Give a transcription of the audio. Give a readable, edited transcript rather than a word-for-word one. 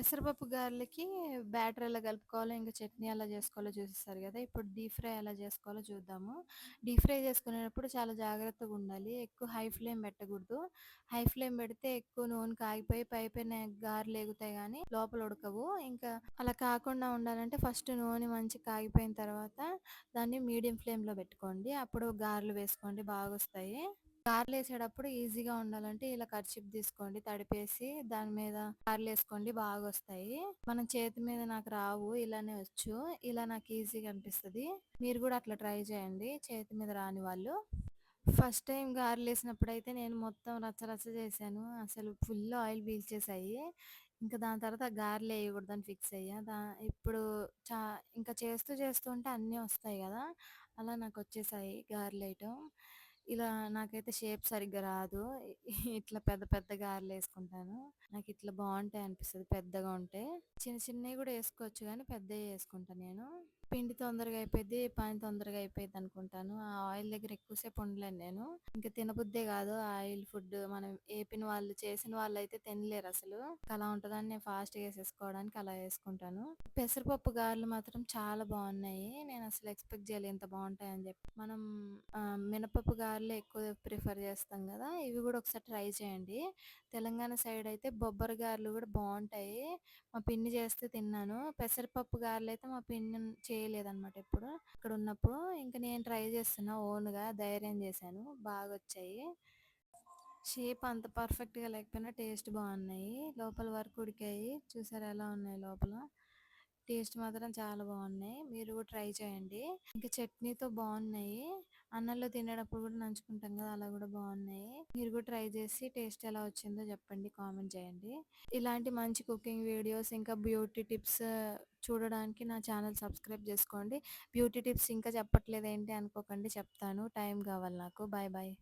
పెసరపప్పు గారెలకి బ్యాటర్ ఎలా కలుపుకోవాలో, ఇంక చట్నీ ఎలా చేసుకోవాలో చూసేసారు గదా! ఇప్పుడు డీప్ ఫ్రై ఎలా చేసుకోవాలో చూద్దాము. డీప్ ఫ్రై చేసుకునేటప్పుడు చాలా జాగ్రత్తగుండాలి. ఎక్కువ హై ఫ్లేమ్ పెట్టకూడదు. హై ఫ్లేమ్ పెడితే ఎక్కువ నూనె కాగిపోయి పైపైన గారెలెగుతాయి గానీ, లోపల ఉడకవు. ఇంకా అలా కాకుండా ఉండాలంటే ఫస్ట్ నూనె మంచిగా కాగిపోయిన తర్వాత దాన్ని మీడియం ఫ్లేమ్‌లో పెట్టుకోండి. అప్పుడు గారెలు వేసుకోండి బాగొస్తాయి. గారెలేసేటప్పుడు ఈజీగా ఉండాలంటే ఇలా కర్చీఫ్ తీసుకోండి తడిపేసి దాని మీద గారెలేసుకోండి బాగొస్తాయి. మనం చేతి మీద నాకు రావు ఇలానే వచ్చు. ఇలా నాకు ఈజీగా అనిపిస్తది. మీరు గూడా అట్లా ట్రై చేయండి చేతి మీద రాని వాళ్ళు. ఫస్ట్ టైమ్ గారెలేసినప్పుడైతే నేను మొత్తం రచ్చ రచ్చ చేశాను. అసలు ఫుల్ ఆయిల్ పీల్చేశాయి. ఇంకా దాని తర్వాత గారెలేయకూడదని ఫిక్స్ అయ్యా. ఇప్పుడు చా ఇంకా చేస్తూ చేస్తూ ఉంటే అన్నీ వస్తాయి గదా! అలా నాకొచ్చేసాయి గారెలేయటం. ఇలా నాకైతే షేప్ సరిగ్గా రాదు. ఇట్లా పెద్ద పెద్ద గారెలేసుకుంటాను. నాకిట్లా బావుంటాయి అనిపిస్తది పెద్దగా ఉంటే. చిన్న చిన్నయి గూడా ఏసుకోవచ్చు గానీ పెద్దయే ఏసుకుంటా నేను. పిండి తొందరగా అయిపోద్ది, పని తొందరగా అయిపోయిద్దనుకుంటాను. ఆ ఆయిల్ దగ్గర ఎక్కువ సేపు ఉండలేను నేను. ఇంక తినబుద్దే గాదు ఆయిల్ ఫుడ్. మనం ఏపిన వాళ్ళు, చేసిన వాళ్ళైతే తినలేరసలు. అలా ఉంటదని నేను ఫాస్ట్‌గా ఏసేసుకోవడానికి అలా ఏసుకుంటాను. పెసరపప్పు గారెలు మాత్రం చాలా బావున్నాయి. నేనసలు ఎక్స్‌పెక్ట్ జేయలే ఇంత బావుంటాయని జెప్పి. మనం మినపప్పు గారెలే ఎక్కువ ప్రిఫర్ జేస్తాం గదా! ఇవి గూడా ఒకసారి ట్రై చేయండి. తెలంగాణ సైడ్ అయితే బొబ్బర గారెలు గూడా బావుంటాయి. మా పిన్ని చేస్తే తిన్నాను. పెసరపప్పు గారెలైతే మా పిన్ని చేయలేదనమాట ఎప్పుడు. అక్కడున్నప్పుడు. ఇంక నేను ట్రై చేస్తున్నా ఓన్‌గా ధైర్యం చేశాను. బాగొచ్చాయి. షేప్ అంత పర్ఫెక్ట్‌గా లేకపోయినా టేస్ట్ బావున్నాయి. లోపల వరకు ఉడికాయి. చూసారా ఎలా ఉన్నాయి లోపల. టేస్ట్ మాత్రం చాలా బావున్నాయి. మీరు కూడా ట్రై చేయండి. ఇంకా చట్నీతో బావున్నాయి. అన్నంలో తినేటప్పుడు కూడా నంచుకుంటాం కదా! అలా కూడా బావున్నాయి. మీరు కూడా ట్రై చేసి టేస్ట్ ఎలా వచ్చిందో చెప్పండి. కామెంట్ చేయండి. ఇలాంటి మంచి కుకింగ్ వీడియోస్ ఇంకా బ్యూటీ టిప్స్ చూడడానికి నా ఛానల్ సబ్స్క్రైబ్ చేసుకోండి. బ్యూటీ టిప్స్ ఇంకా చెప్పట్లేదేంటి అనుకోకండి చెప్తాను. టైం కావాలి నాకు. Bye bye.